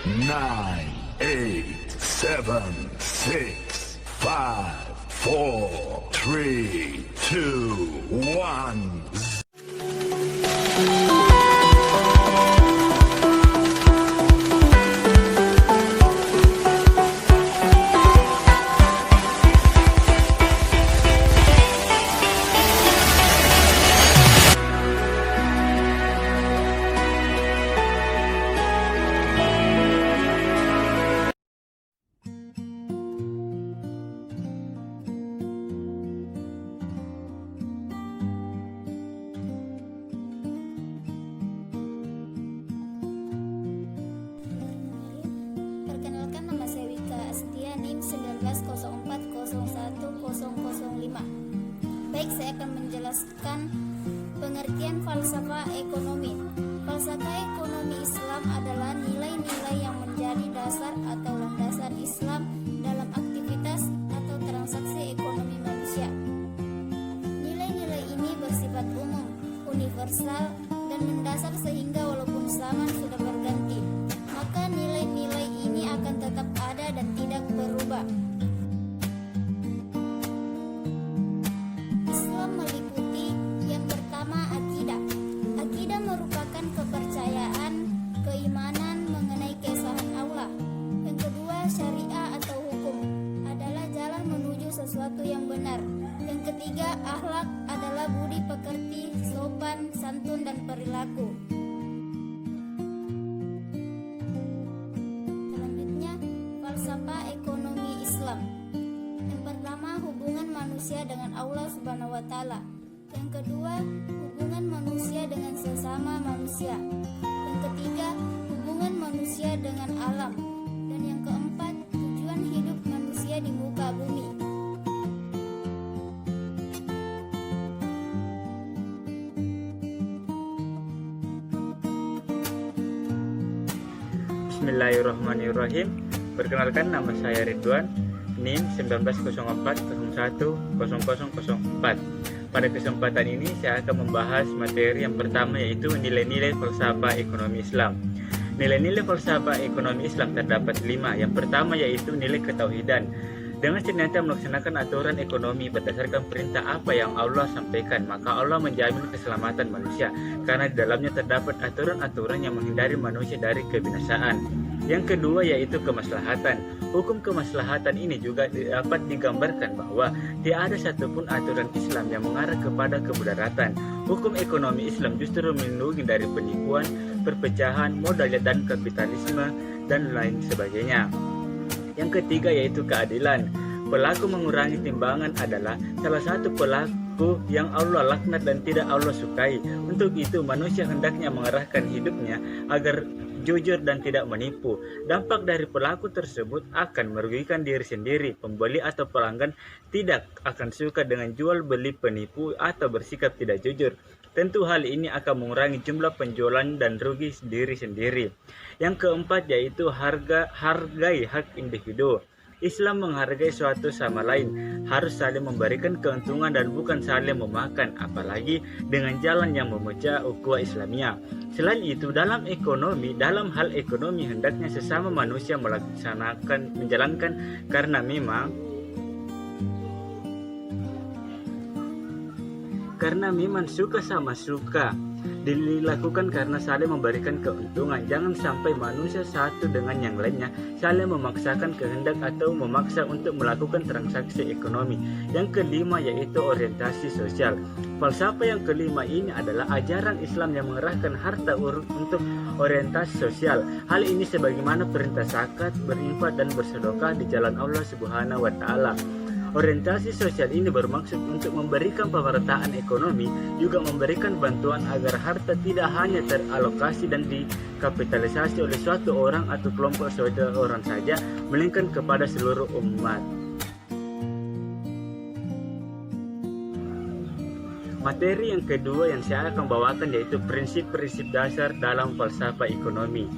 9, 8, 7, 6, 5, 4, 3, 2, 1. Perkenalkan, nama saya Wika Astia, NIM 1904010005. Baik, saya akan menjelaskan pengertian falsafah ekonomi. Falsafah ekonomi Islam adalah nilai-nilai yang menjadi dasar atau landasan Islam dalam aktivitas atau transaksi ekonomi manusia. Nilai-nilai ini bersifat umum, universal, dan mendasar sehingga walaupun zaman sudah berganti, maka nilai-nilai ini akan tetap ada dan tidak berubah. Islam meliputi yang pertama akidah. Akidah merupakan kepercayaan, keimanan mengenai keesaan Allah. Yang kedua, syariah atau hukum adalah jalan menuju sesuatu yang benar. Yang ketiga, akhlak adalah budi pekerti, sopan, santun, dan perilaku. Falsafah ekonomi Islam. Yang pertama, hubungan manusia dengan Allah Subhanahu wa taala. Yang kedua, hubungan manusia dengan sesama manusia. Yang ketiga, hubungan manusia dengan alam. Dan yang keempat, tujuan hidup manusia di muka bumi. Bismillahirrahmanirrahim. Perkenalkan, nama saya Ridwan, NIM 1904010004. Pada kesempatan ini saya akan membahas materi yang pertama, yaitu nilai-nilai falsafah ekonomi Islam. Nilai-nilai falsafah ekonomi Islam terdapat 5. Yang pertama yaitu nilai ketauhidan. Dengan senantiasa melaksanakan aturan ekonomi berdasarkan perintah apa yang Allah sampaikan, maka Allah menjamin keselamatan manusia, karena di dalamnya terdapat aturan-aturan yang menghindari manusia dari kebinasaan. Yang kedua yaitu kemaslahatan. Hukum kemaslahatan ini juga dapat digambarkan bahwa tidak ada satupun aturan Islam yang mengarah kepada kemudaratan. Hukum ekonomi Islam justru melindungi dari penipuan, perpecahan, modal dan kapitalisme, dan lain sebagainya. Yang ketiga yaitu keadilan. Pelaku mengurangi timbangan adalah salah satu pelaku yang Allah laknat dan tidak Allah sukai. Untuk itu manusia hendaknya mengarahkan hidupnya agar jujur dan tidak menipu. Dampak dari pelaku tersebut akan merugikan diri sendiri. Pembeli atau pelanggan tidak akan suka dengan jual beli penipu atau bersikap tidak jujur. Tentu hal ini akan mengurangi jumlah penjualan dan rugi diri sendiri. Yang keempat yaitu hargai hak individu. Islam menghargai suatu sama lain, harus saling memberikan keuntungan dan bukan saling memakan, apalagi dengan jalan yang memecah ukhuwah Islamiyah. Selain itu, dalam hal ekonomi hendaknya sesama manusia menjalankan karena memang suka sama suka dilakukan karena saling memberikan keuntungan. Jangan sampai manusia satu dengan yang lainnya saling memaksakan kehendak atau memaksa untuk melakukan transaksi ekonomi. Yang kelima yaitu orientasi sosial. Falsafah yang kelima ini adalah ajaran Islam yang mengerahkan harta untuk orientasi sosial. Hal ini sebagaimana perintah zakat, berinfak, dan bersedekah di jalan Allah Subhanahu wa taala. Orientasi sosial ini bermaksud untuk memberikan pemerataan ekonomi, juga memberikan bantuan agar harta tidak hanya teralokasi dan dikapitalisasi oleh suatu orang atau kelompok suatu orang saja, melainkan kepada seluruh umat. Materi yang kedua yang saya akan bawakan yaitu prinsip-prinsip dasar dalam falsafah ekonomi.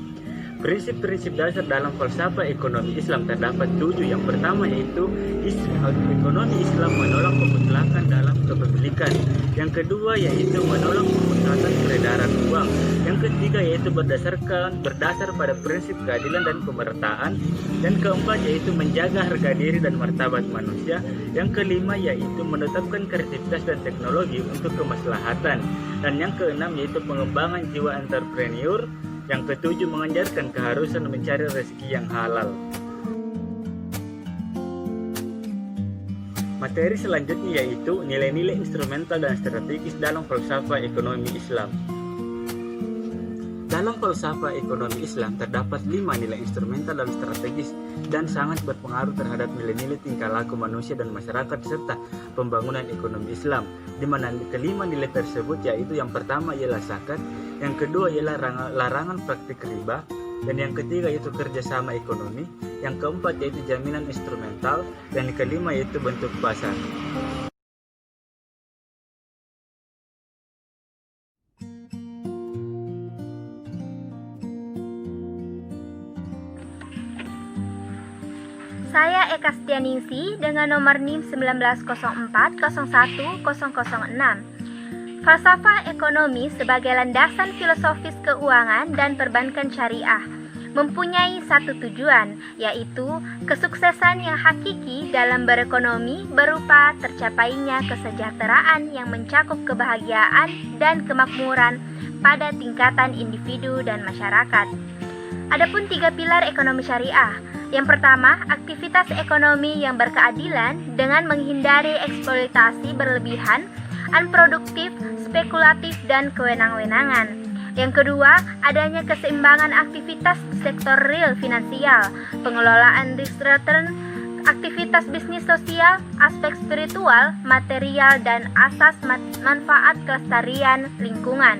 Prinsip-prinsip dasar dalam falsafah ekonomi Islam terdapat 7. Yang pertama yaitu ekonomi Islam menolak pemutlakan dalam kepemilikan. Yang kedua yaitu menolak pemusatan peredaran uang. Yang ketiga yaitu berdasar pada prinsip keadilan dan pemerataan. Yang keempat yaitu menjaga harga diri dan martabat manusia. Yang kelima yaitu menetapkan kreativitas dan teknologi untuk kemaslahatan. Dan yang keenam yaitu pengembangan jiwa entrepreneur. Yang ketujuh mengajarkan keharusan mencari rezeki yang halal. Materi selanjutnya yaitu nilai-nilai instrumental dan strategis dalam falsafah ekonomi Islam. Dalam falsafah ekonomi Islam terdapat 5 nilai instrumental dan strategis dan sangat berpengaruh terhadap nilai-nilai tingkah laku manusia dan masyarakat serta pembangunan ekonomi Islam. Di mana kelima nilai tersebut yaitu yang pertama ialah zakat, yang kedua ialah larangan praktik riba, dan yang ketiga yaitu kerjasama ekonomi, yang keempat yaitu jaminan instrumental, dan yang kelima yaitu bentuk pasar. Saya Eka Stianingsih dengan nomor NIM 1904010006. Falsafah ekonomi sebagai landasan filosofis keuangan dan perbankan syariah mempunyai satu tujuan, yaitu kesuksesan yang hakiki dalam berekonomi berupa tercapainya kesejahteraan yang mencakup kebahagiaan dan kemakmuran pada tingkatan individu dan masyarakat. Adapun 3 pilar ekonomi syariah. Yang pertama, aktivitas ekonomi yang berkeadilan dengan menghindari eksploitasi berlebihan, unproduktif, spekulatif, dan kewenang-wenangan. Yang kedua, adanya keseimbangan aktivitas sektor real finansial, pengelolaan risk return, aktivitas bisnis sosial, aspek spiritual, material, dan asas manfaat kelestarian lingkungan.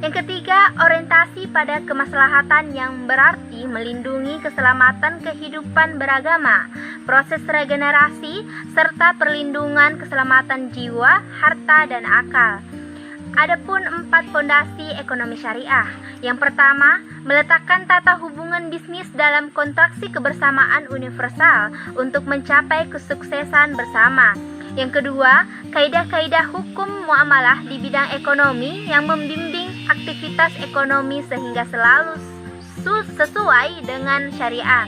Yang ketiga, orientasi pada kemaslahatan yang berarti melindungi keselamatan kehidupan beragama, proses regenerasi, serta perlindungan keselamatan jiwa, harta, dan akal. Adapun 4 fondasi ekonomi syariah. Yang pertama, meletakkan tata hubungan bisnis dalam kontraksi kebersamaan universal untuk mencapai kesuksesan bersama. Yang kedua, kaidah-kaidah hukum muamalah di bidang ekonomi yang membimbing aktivitas ekonomi sehingga selalu sesuai dengan syariah.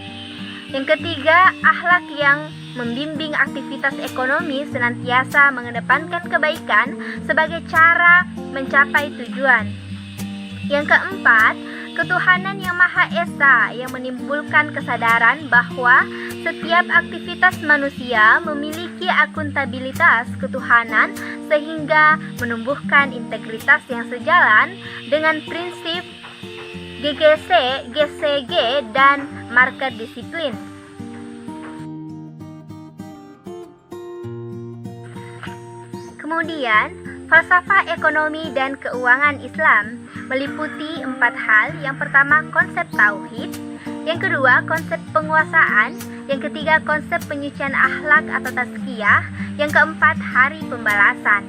Yang ketiga, akhlak yang membimbing aktivitas ekonomi senantiasa mengedepankan kebaikan sebagai cara mencapai tujuan. Yang keempat, ketuhanan yang Maha Esa yang menimbulkan kesadaran bahwa setiap aktivitas manusia memiliki akuntabilitas ketuhanan sehingga menumbuhkan integritas yang sejalan dengan prinsip GGC, GCG, dan market disiplin. Kemudian, falsafah ekonomi dan keuangan Islam meliputi 4 hal. Yang pertama, konsep tauhid. Yang kedua, konsep penguasaan. Yang ketiga, konsep penyucian akhlak atau tazkiyah. Yang keempat, hari pembalasan.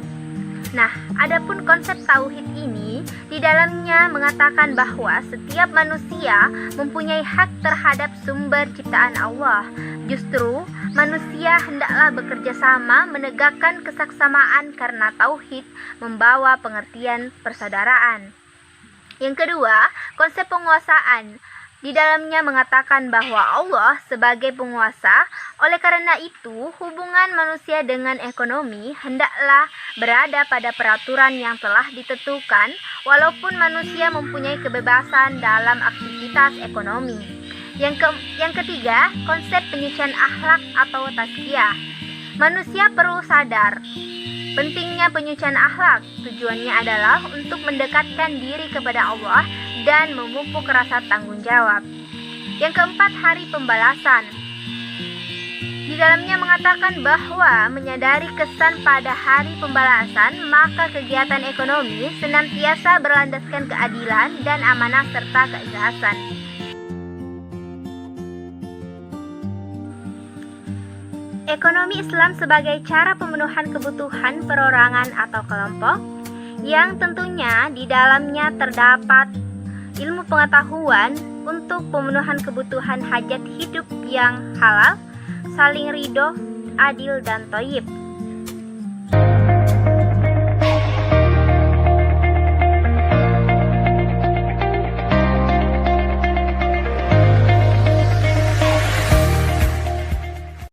Nah, adapun konsep tauhid ini di dalamnya mengatakan bahwa setiap manusia mempunyai hak terhadap sumber ciptaan Allah. Justru manusia hendaklah bekerja sama menegakkan kesaksamaan karena tauhid membawa pengertian persaudaraan. Yang kedua, konsep penguasaan. Di dalamnya mengatakan bahwa Allah sebagai penguasa, oleh karena itu hubungan manusia dengan ekonomi hendaklah berada pada peraturan yang telah ditentukan walaupun manusia mempunyai kebebasan dalam aktivitas ekonomi. Yang ketiga, konsep penyucian akhlak atau tazkiyah. Manusia perlu sadar pentingnya penyucian akhlak. Tujuannya adalah untuk mendekatkan diri kepada Allah dan memupuk rasa tanggung jawab. Yang keempat, hari pembalasan. Di dalamnya mengatakan bahwa menyadari kesan pada hari pembalasan, maka kegiatan ekonomi senantiasa berlandaskan keadilan dan amanah serta keikhlasan. Ekonomi Islam sebagai cara pemenuhan kebutuhan perorangan atau kelompok yang tentunya di dalamnya terdapat ilmu pengetahuan untuk pemenuhan kebutuhan hajat hidup yang halal, saling ridho, adil dan thayyib.